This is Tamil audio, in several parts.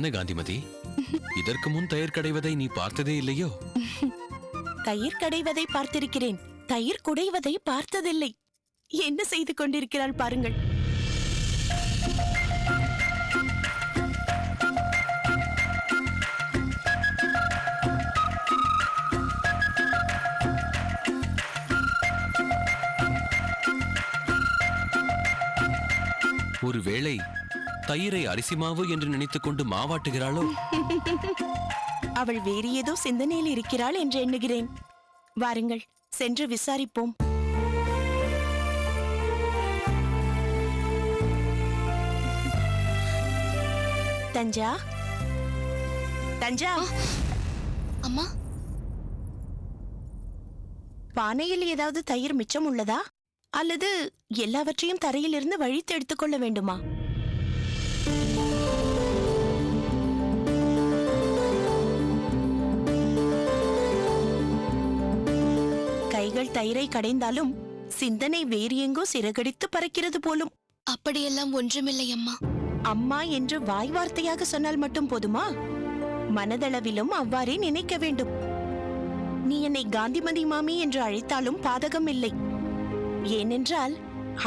என்ன காந்திமதி, இதற்கு முன் தயிர் கடைவதை நீ பார்த்ததே இல்லையோ? தயிர் கடைவதை பார்த்திருக்கிறேன், தயிர் குடைவதை பார்த்ததில்லை. என்ன செய்து கொண்டிருக்கிறாள் பாருங்கள். ஒருவேளை தயிரை அரிசி மாவு என்று நினைத்துக் கொண்டு மாவாட்டுகிறாளோ? அவள் வேறு ஏதோ சிந்தனையில் இருக்கிறாள் என்று எண்ணுகிறேன். வாருங்கள், சென்று விசாரிப்போம். தஞ்சா, தஞ்சா. அம்மா, பானையில் ஏதாவது தயிர் மிச்சம் உள்ளதா? அல்லது எல்லாவற்றையும் தரையில் இருந்து வழித்து எடுத்துக்கொள்ள வேண்டுமா? கைகள் தயிரை கடைந்தாலும் சிந்தனை வேறு எங்கோ சிறகடித்து பறக்கிறது போலும். அப்படியெல்லாம் ஒன்றுமில்லை அம்மா. அம்மா என்று வாய் வார்த்தையாக சொன்னால் மட்டும் போதுமா? மனதளவிலும் அவ்வாறே நினைக்க வேண்டும். நீ என்னை காந்திமதி மாமி என்று அழைத்தாலும் பாதகம் இல்லை. ஏனென்றால்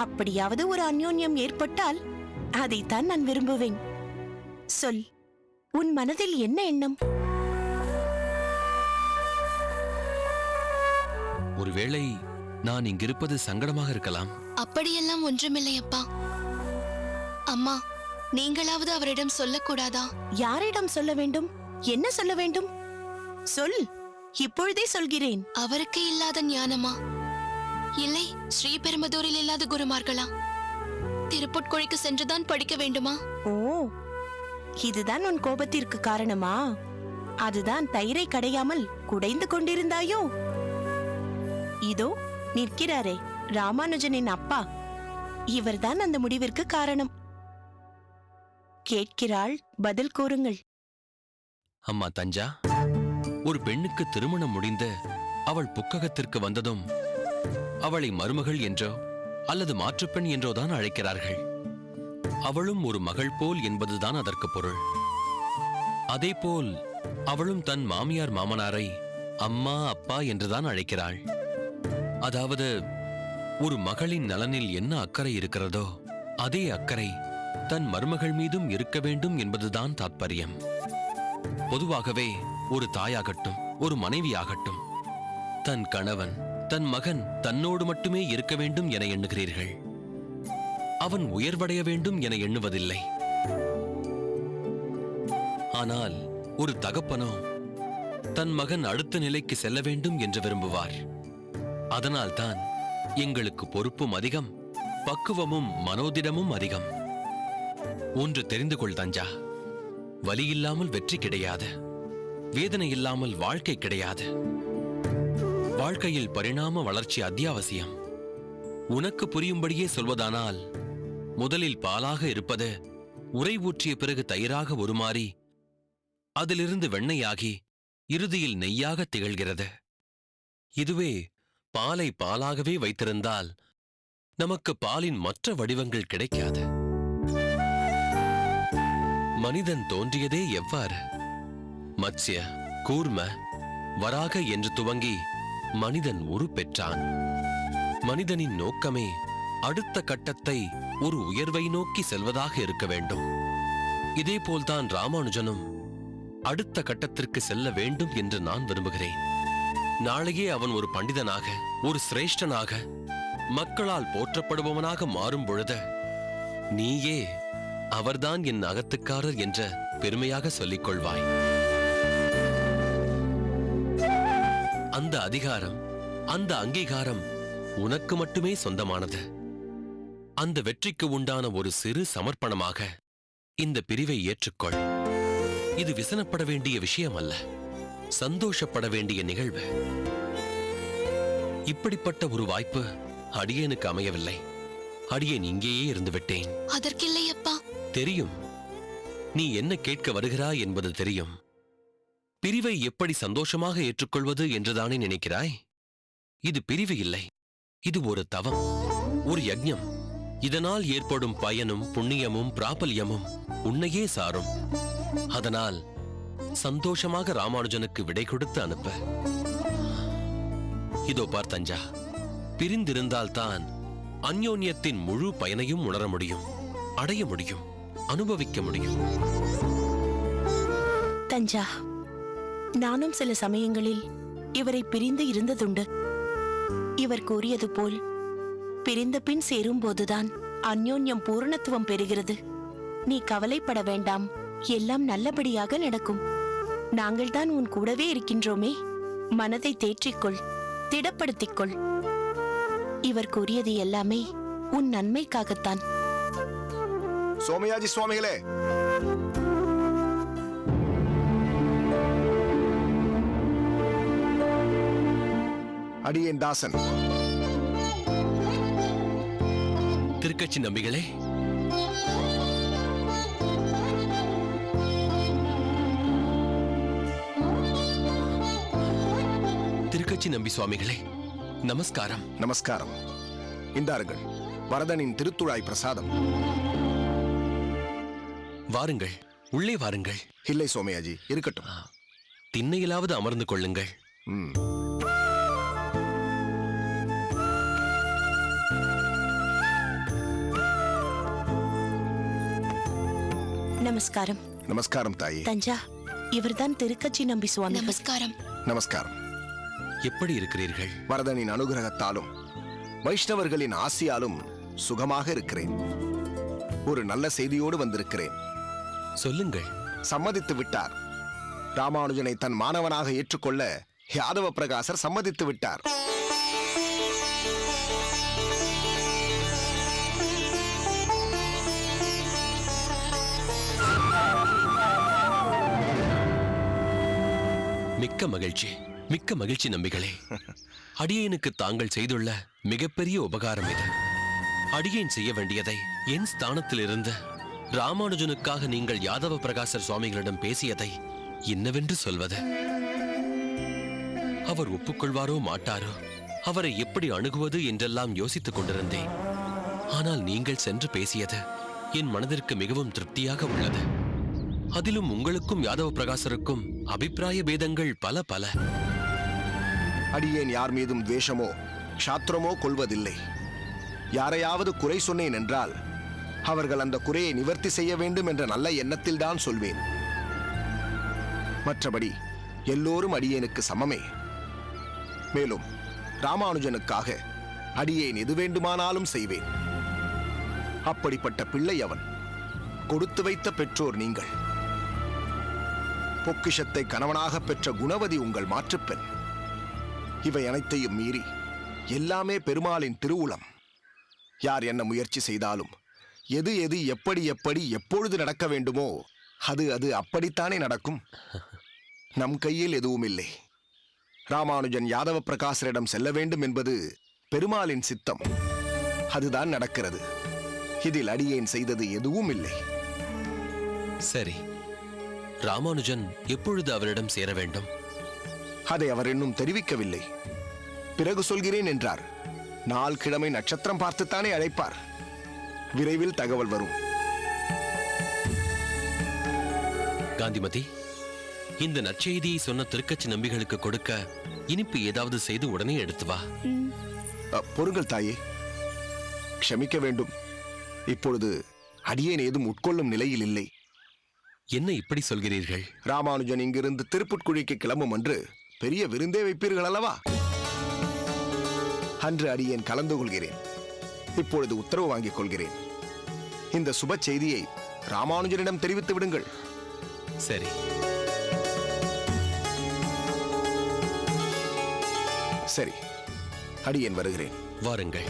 அப்படியாவது ஒரு அந்யோன்யம் ஏற்பட்டால் அதைத்தான் நான் விரும்புவேன். சொல், உன் மனதில் என்ன எண்ணம்? ஒருவேளை நான் இங்கிருப்பது சங்கடமாக இருக்கலாம். அப்படியெல்லாம் ஒன்றுமில்லை அப்பா. அம்மா, நீங்களாவது அவரிடம் சொல்லக்கூடாதா? யாரிடம் சொல்ல வேண்டும்? என்ன சொல்ல வேண்டும்? சொல், இப்பொழுதே சொல்கிறேன். அவருக்கு இல்லாத ஞானமா? இல்லை, ஸ்ரீபெரும்புதூரில் இல்லாத குருமார்களா? திருப்புட்கொழிக்கு சென்றுதான் படிக்க வேண்டுமா? ஓ, இதுதான் உன் கோபத்திற்கு காரணமா? அதுதான் தயிரை கடையாமல் குடைந்து கொண்டிருந்தாயோ? இதோ நிற்கிறாரே ராமானுஜனின் அப்பா, இவர்தான் அந்த முடிவிற்கு காரணம். கேட்கிறாள், பதில் கூறுங்கள். அம்மா தஞ்சா, ஒரு பெண்ணுக்கு திருமணம் முடிந்து அவள் புக்ககத்திற்கு வந்ததும் அவளை மருமகள் என்றோ அல்லது மாற்றுப்பெண் என்றோதான் அழைக்கிறார்கள். அவளும் ஒரு மகள் போல் என்பதுதான் அதற்கு பொருள். அதேபோல் அவளும் தன் மாமியார் மாமனாரை அம்மா அப்பா என்றுதான் அழைக்கிறாள். அதாவது ஒரு மகளின் நலனில் என்ன அக்கறை இருக்கிறதோ அதே அக்கறை தன் மருமகள் மீதும் இருக்க வேண்டும் என்பதுதான் தாத்பரியம். பொதுவாகவே ஒரு தாயாகட்டும் ஒரு மனைவியாகட்டும் தன் கணவன் தன் மகன் தன்னோடு மட்டுமே இருக்க வேண்டும் என எண்ணுகிறீர்கள். அவன் உயர்வடைய வேண்டும் என எண்ணுவதில்லை. ஆனால் ஒரு தகப்பனோ தன் மகன் அடுத்த நிலைக்கு செல்ல வேண்டும் என்று விரும்புவார். அதனால்தான் எங்களுக்கு பொறுப்பும் அதிகம், பக்குவமும் மனோதிடமும் அதிகம். ஒன்று தெரிந்து கொள் தஞ்சா, வலி இல்லாமல் வெற்றி கிடையாது, வேதனை இல்லாமல் வாழ்க்கை கிடையாது. வாழ்க்கையில் பரிணாம வளர்ச்சி அத்தியாவசியம். உனக்கு புரியும்படியே சொல்வதானால், முதலில் பாலாக இருப்பது உரை ஊற்றிய பிறகு தயிராக உருமாறி அதிலிருந்து வெண்ணெயாகி இறுதியில் நெய்யாக திகழ்கிறது. இதுவே பாலை பாலாகவே வைத்திருந்தால் நமக்கு பாலின் மற்ற வடிவங்கள் கிடைக்காது. மனிதன் தோன்றியதே எவ்வாறு? மத்ஸ்ய, கூர்ம, வராக என்று துவங்கி மனிதன் உரு பெற்றான். மனிதனின் நோக்கமே அடுத்த கட்டத்தை ஒரு உயர்வை நோக்கி செல்வதாக இருக்க வேண்டும். இதேபோல்தான் ராமானுஜனும் அடுத்த கட்டத்திற்கு செல்ல வேண்டும் என்று நான் விரும்புகிறேன். நாளையே அவன் ஒரு பண்டிதனாக, ஒரு சிரேஷ்டனாக, மக்களால் போற்றப்படுபவனாக மாறும் பொழுது நீயே அவர்தான் என் அகத்துக்காரர் என்ற பெருமையாக சொல்லிக் கொள்வாய். அந்த அதிகாரம், அந்த அங்கீகாரம் உனக்கு மட்டுமே சொந்தமானது. அந்த வெற்றிக்கு உண்டான ஒரு சிறு சமர்ப்பணமாக இந்த பிரிவை ஏற்றுக்கொள். இது விசனப்பட வேண்டிய விஷயம் அல்ல, சந்தோஷப்பட வேண்டிய நிகழ்வு. இப்படிப்பட்ட ஒரு வாய்ப்பு அடியேனுக்கு அமையவில்லை. அடியேன் இங்கேயே இருந்து விட்டேன். அதற்கில்லை அப்பா. தெரியும், நீ என்ன கேட்க வருகிறாய் என்பது தெரியும். பிரிவை எப்படி சந்தோஷமாக ஏற்றுக்கொள்வது என்றுதானே நினைக்கிறாய்? இது பிரிவு இல்லை, இது ஒரு தவம், ஒரு யஜ்ஞம். இதனால் ஏற்படும் பயனும் புண்ணியமும் பிராபல்யமும் உன்னையே சாரும். அதனால் சந்தோஷமாக ராமானுஜனுக்கு விடை கொடுத்து அனுப்ப. இதோ பார் தஞ்சா, பிரிந்திருந்தால்தான் அந்யோன்யத்தின் முழு பயனையும் உணர முடியும், அடைய முடியும், அனுபவிக்க முடியும். தஞ்சா, நானும் சில சமயங்களில் இவரை பிரிந்து இருந்ததுண்டு. இவர் கூறியது போல் பிரிந்த பின் சேரும்போதுதான் அந்யோன்யம் பூரணத்துவம் பெறுகிறது. நீ கவலைப்பட வேண்டாம், எல்லாம் நல்லபடியாக நடக்கும். நாங்கள்தான் உன் கூடவே இருக்கின்றோமே. மனதை தேற்றிக்கொள், திடப்படுத்திக்கொள். இவர் கூறியது எல்லாமே உன் நன்மைக்காகத்தான். சோமயாஜி சுவாமிகளே, அடியேன் தாசன். திருக்கட்சி நம்பிகளே, திருக்கட்சி நம்பி சுவாமிகளே, நமஸ்காரம். நமஸ்காரம். இந்தாருங்கள் வரதனின் திருத்துழாய் பிரசாதம். வாருங்கள், உள்ளே வாருங்கள். இல்லை சோமயாஜி, இருக்கட்டும். திண்ணையிலாவது அமர்ந்து கொள்ளுங்கள். நமஸ்காரம். நமஸ்காரம் தாயே. தஞ்சா, இவர்தான் திருக்கட்சி நம்பி சுவாமி. நமஸ்காரம். நமஸ்காரம். எப்படி இருக்கிறீர்கள்? வரதனின் அனுகிரகத்தாலும் வைஷ்ணவர்களின் ஆசியாலும் சுகமாக இருக்கிறேன். ஒரு நல்ல செய்தியோடு வந்திருக்கிறேன். சொல்லுங்கள். சம்மதித்து விட்டார். ராமானுஜனை தன் மாணவனாக ஏற்றுக்கொள்ள யாதவ பிரகாசர் சம்மதித்து விட்டார். மிக்க மகிழ்ச்சி, மிக்க மகிழ்ச்சி நம்பிகளே. அடியேனுக்கு தாங்கள் செய்துள்ள மிகப்பெரிய உபகாரம் இது. அடியேன் செய்ய வேண்டியதை என் ஸ்தானத்திலிருந்து ராமானுஜனுக்காக நீங்கள் யாதவ பிரகாசர் சுவாமிகளிடம் பேசியதை என்னவென்று சொல்வது? அவர் ஒப்புக்கொள்வாரோ மாட்டாரோ, அவரை எப்படி அணுகுவது என்றெல்லாம் யோசித்துக் கொண்டிருந்தேன். ஆனால் நீங்கள் சென்று பேசியது என் மனதிற்கு மிகவும் திருப்தியாக உள்ளது. அதிலும் உங்களுக்கும் யாதவ பிரகாசருக்கும் அபிப்பிராய பேதங்கள் பல பல. அடியேன் யார் மீதும் துவேஷமோ க்ஷாத்திரமோ கொள்வதில்லை. யாரையாவது குறை சொன்னேன் என்றால் அவர்கள் அந்த குறையை நிவர்த்தி செய்ய வேண்டும் என்ற நல்ல எண்ணத்தில் தான் சொல்வேன். மற்றபடி எல்லோரும் அடியேனுக்கு சமமே. மேலும் ராமானுஜனுக்காக அடியேன் எது வேண்டுமானாலும் செய்வேன். அப்படிப்பட்ட பிள்ளை அவன். கொடுத்து வைத்த பெற்றோர் நீங்கள். பொக்கிஷத்தை கணவனாக பெற்ற குணவதி உங்கள் மாற்றுப்பெண். இவை அனைத்தையும் மீறி எல்லாமே பெருமாளின் திருவுளம். யார் என்ன முயற்சி செய்தாலும் எது எது எப்படி எப்படி எப்பொழுது நடக்க வேண்டுமோ அது அது அப்படித்தானே நடக்கும். நம் கையில் எதுவும் இல்லை. ராமானுஜன் யாதவ பிரகாசரிடம் செல்ல வேண்டும் என்பது பெருமாளின் சித்தம். அதுதான் நடக்கிறது. இதில் அடியேன் செய்தது எதுவும் இல்லை. சரி, ராமானுஜன் எப்பொழுது அவரிடம் சேர வேண்டும்? அதை அவர் இன்னும் தெரிவிக்கவில்லை. பிறகு சொல்கிறேன் என்றார். நாள் கிழமை நட்சத்திரம் பார்த்துத்தானே அழைப்பார். விரைவில் தகவல் வரும். காந்திமதி, இந்த நற்செய்தியை சொன்ன திருக்கட்சி நம்பிகளுக்கு கொடுக்க இனிப்பு ஏதாவது செய்து உடனே எடுத்து வா. பொறுங்கள் தாயே, க்ஷமிக்க வேண்டும். இப்பொழுது அடியேன் ஏதும் உட்கொள்ளும் நிலையில் இல்லை. என்ன இப்படி சொல்கிறீர்கள்? ராமானுஜன் இங்கிருந்து திருப்புட்குழிக்கு கிளம்பும் அன்று பெரிய விருந்தே வைப்பீர்கள் அல்லவா? அன்று அடியேன் கலந்து கொள்கிறேன். இப்பொழுது உத்தரவு வாங்கிக் கொள்கிறேன். இந்த சுப செய்தியை ராமானுஜனிடம் தெரிவித்து விடுங்கள். சரி. சரி, அடியேன் வருகிறேன். வாருங்கள்.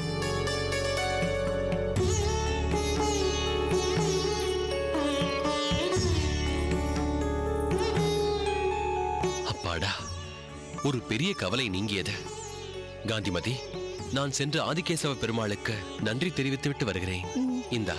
அப்பாடா, ஒரு பெரிய கவலை நீங்கியது. காந்திமதி, நான் சென்று ஆதிகேசவ பெருமாளுக்கு நன்றி தெரிவித்துவிட்டு வருகிறேன். இந்தா.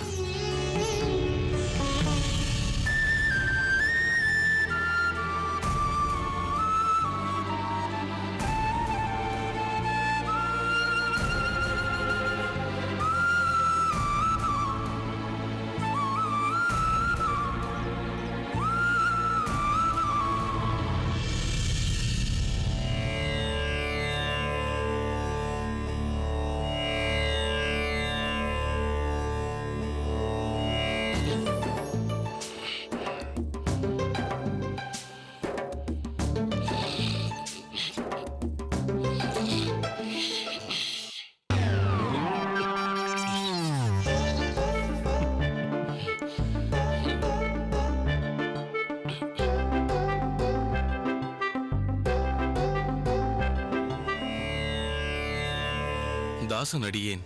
தாசன் அடியேன்.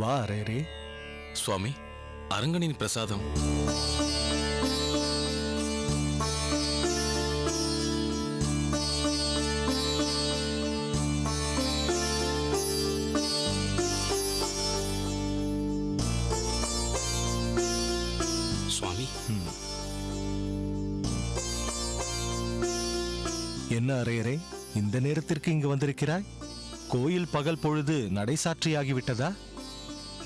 வா அரேரே. சுவாமி, அரங்கனின் பிரசாதம். சுவாமி, என்ன அரேரே, இந்த நேரத்திற்கு இங்கு வந்திருக்கிறாய்? கோயில் பகல் பொழுது நடை சாற்றியாகிவிட்டதா?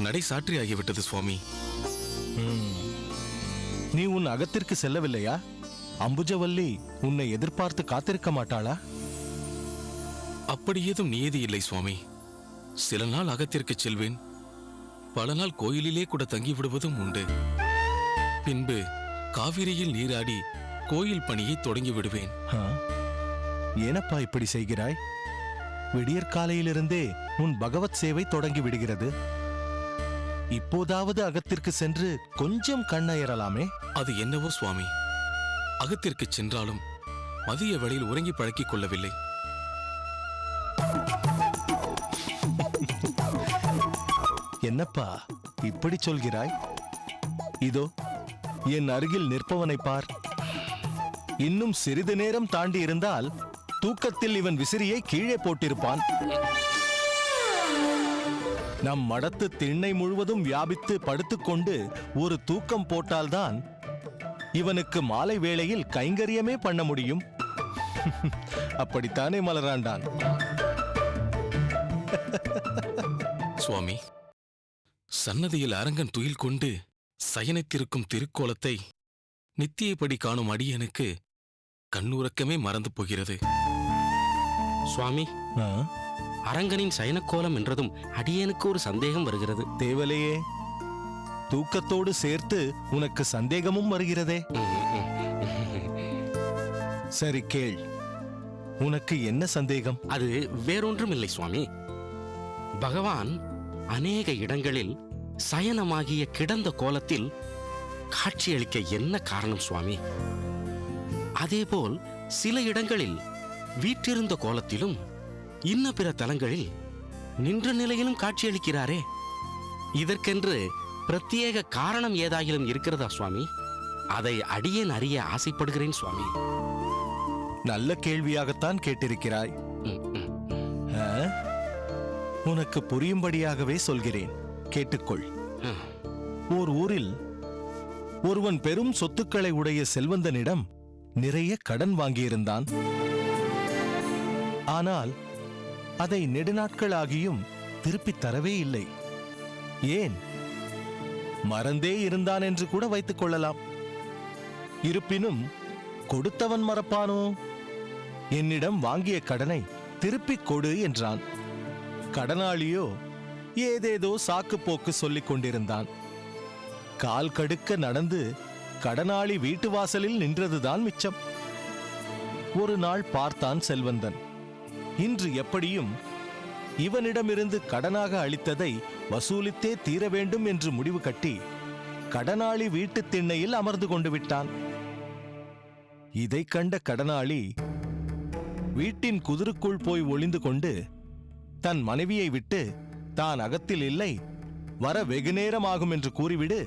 நடை சாற்றியாகிவிட்டது சுவாமி. நீ உன் அகத்திற்கு செல்லவில்லையா? அம்புஜவல்லி உன்னை எதிர்பார்த்து காத்திருக்க மாட்டாளா? அப்படி ஏதும் நியதி இல்லை சுவாமி. சில நாள் அகத்திற்கு செல்வேன், பல நாள் கோயிலிலே கூட தங்கிவிடுவதும் உண்டு. பின்பு காவிரியில் நீராடி கோயில் பணியை தொடங்கி விடுவேன். ஏனப்பா இப்படி செய்கிறாய்? விடியற்காலையிலிருந்தே உன் பகவத் சேவை தொடங்கி விடுகிறது. இப்போதாவது அகத்திற்கு சென்று கொஞ்சம் கண்ணயரலாமே. அது என்னவோ சுவாமி, அகத்திற்கு சென்றாலும் மதிய வேளையில் உறங்கி பழக்கிக் கொள்ளவில்லை. என்னப்பா இப்படி சொல்கிறாய்? இதோ என் அருகில் நிற்பவனை பார். இன்னும் சிறிது நேரம் தாண்டி இருந்தால் தூக்கத்தில் இவன் விசிறியை கீழே போட்டிருப்பான். நம் மடத்து திண்ணை முழுவதும் வியாபித்து படுத்துக்கொண்டு ஒரு தூக்கம் போட்டால்தான் இவனுக்கு மாலை வேளையில் கைங்கரியமே பண்ண முடியும். அப்படித்தானே மலராண்டான்? சுவாமி, சன்னதியில் அரங்கன் துயில் கொண்டு சயனித்திருக்கும் திருக்கோலத்தை நித்தியப்படி காணும் அடியனுக்கு கண்ணுறக்கமே மறந்து போகிறது. சுவாமி, அரங்கனின் சயனக்கோலம் என்றதும் அடியேனுக்கு ஒரு சந்தேகம் வருகிறது. தேவலையே, தூக்கத்தோடு சேர்த்து உனக்கு சந்தேகமும் வருகிறதே. சரி கேள், உனக்கு என்ன சந்தேகம்? அது வேறொன்றும் இல்லை சுவாமி. பகவான் அநேக இடங்களில் சயனமாகிய கிடந்த கோலத்தில் காட்சியளிக்க என்ன காரணம் சுவாமி? அதேபோல் சில இடங்களில் வீற்றிருந்த கோலத்திலும் இன்ன பிற தலங்களில் நின்ற நிலையிலும் காட்சியளிக்கிறாரே. இதற்கென்று பிரத்யேக காரணம் ஏதாயிலும் இருக்கிறதா சுவாமி? அதை அடியேன் அறிய ஆசைப்படுகிறேன் சுவாமி. நல்ல கேள்வியாகத்தான் கேட்டிருக்கிறாய். உனக்கு புரியும்படியாகவே சொல்கிறேன், கேட்டுக்கொள். ஓர் ஊரில் ஒருவன் பெரும் சொத்துக்களை உடைய செல்வந்தனிடம் நிறைய கடன் வாங்கியிருந்தான். ஆனால் அதை நெடுநாட்களாகியும் திருப்பித் தரவே இல்லை. ஏன்? மறந்தே இருந்தான் என்று கூட வைத்துக் கொள்ளலாம். இருப்பினும் கொடுத்தவன் மறப்பானோ? என்னிடம் வாங்கிய கடனை திருப்பிக் கொடு என்றான். கடனாளியோ ஏதேதோ சாக்கு போக்கு சொல்லிக் கொண்டிருந்தான். கால் கடுக்க நடந்து கடனாளி வீட்டு வாசலில் நின்றதுதான் மிச்சம். ஒரு நாள் பார்த்தான் செல்வந்தன். இன்று எப்படியும் இவனிடமிருந்து கடனாக அளித்ததை வசூலித்தே தீர வேண்டும் என்று முடிவு கட்டி கடனாளி வீட்டுத் திண்ணையில் அமர்ந்து கொண்டு விட்டான். இதைக் கண்ட கடனாளி வீட்டின் குதிருக்குள் போய் ஒளிந்து கொண்டு தன் மனைவியை விட்டு தான் அகத்தில் இல்லை, வர வெகுநேரம் ஆகும் என்று கூறிவிடு,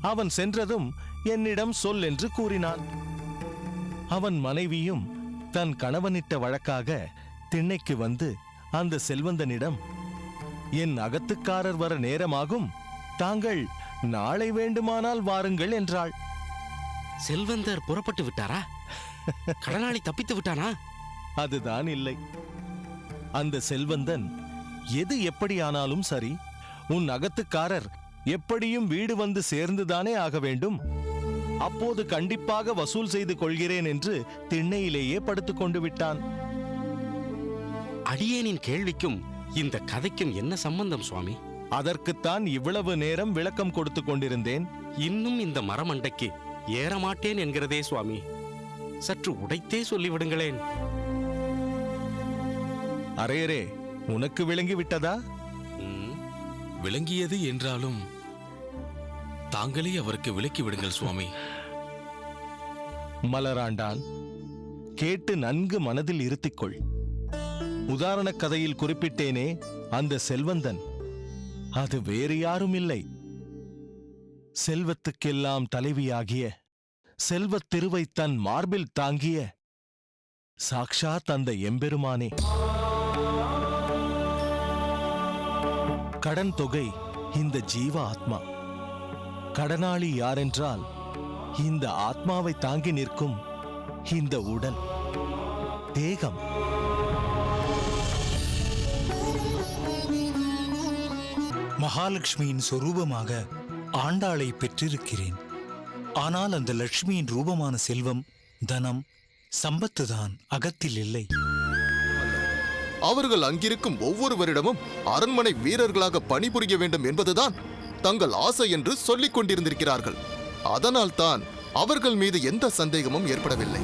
அவன் சென்றதும் என்னிடம் சொல் என்று கூறினான். அவன் மனைவியும் தன் கணவனிட்ட வழக்காக திண்ணைக்கு வந்து அந்த செல்வந்தனிடம், என் அகத்துக்காரர் வர நேரமாகும், தாங்கள் நாளை வேண்டுமானால் வாருங்கள் என்றாள். செல்வந்தர் புறப்பட்டு விட்டாரா? கடனாளி தப்பித்து விட்டானா? அதுதான் இல்லை. அந்த செல்வந்தன், எது எப்படியானாலும் சரி, உன் அகத்துக்காரர் எப்படியும் வீடு வந்து சேர்ந்துதானே ஆக வேண்டும், அப்போது கண்டிப்பாக வசூல் செய்து கொள்கிறேன் என்று திண்ணையிலேயே படுத்துக் கொண்டு விட்டான். அடியேனின் கேள்விக்கும் இந்த கதைக்கும் என்ன சம்பந்தம் சுவாமி? அதற்குத்தான் இவ்வளவு நேரம் விளக்கம் கொடுத்து கொண்டிருந்தேன். இன்னும் இந்த மரமண்டைக்கு ஏறமாட்டேன் என்கிறதே சுவாமி. சற்று உடைத்தே சொல்லிவிடுங்களேன். அரேரே, உனக்கு விளங்கி விட்டதா? விளங்கியது என்றாலும் தாங்களே அவருக்கு விளக்கி விடுங்கள் சுவாமி. மலராண்டான், கேட்டு நன்கு மனதில் இருத்திக்கொள். உதாரண கதையில் குறிப்பிட்டேனே, அந்த செல்வந்தன் அது வேறு யாரும் இல்லை, செல்வத்துக்கெல்லாம் தலைவியாகிய, செல்வத் திருவை தன் மார்பில் தாங்கிய சாக்ஷாத் அந்த எம்பெருமானே. கடன் தொகை இந்த ஜீவ ஆத்மா, கடனாளி யாரென்றால் இந்த ஆத்மாவை தாங்கி நிற்கும் இந்த உடல், தேகம். மகாலட்சுமியின் சொரூபமாக ஆண்டாளை பெற்றிருக்கிறேன். ஆனால் அந்த லட்சுமியின் ரூபமான செல்வம், தனம், சம்பத்துதான் அகத்தில் இல்லை. அவர்கள் அங்கிருக்கும் ஒவ்வொருவரிடமும் அரண்மனை வீரர்களாக பணிபுரிய வேண்டும் என்பதுதான் தங்கள் ஆசை என்று சொல்லிக் கொண்டிருந்திருக்கிறார்கள். அதனால் தான் அவர்கள் மீது எந்த சந்தேகமும் ஏற்படவில்லை.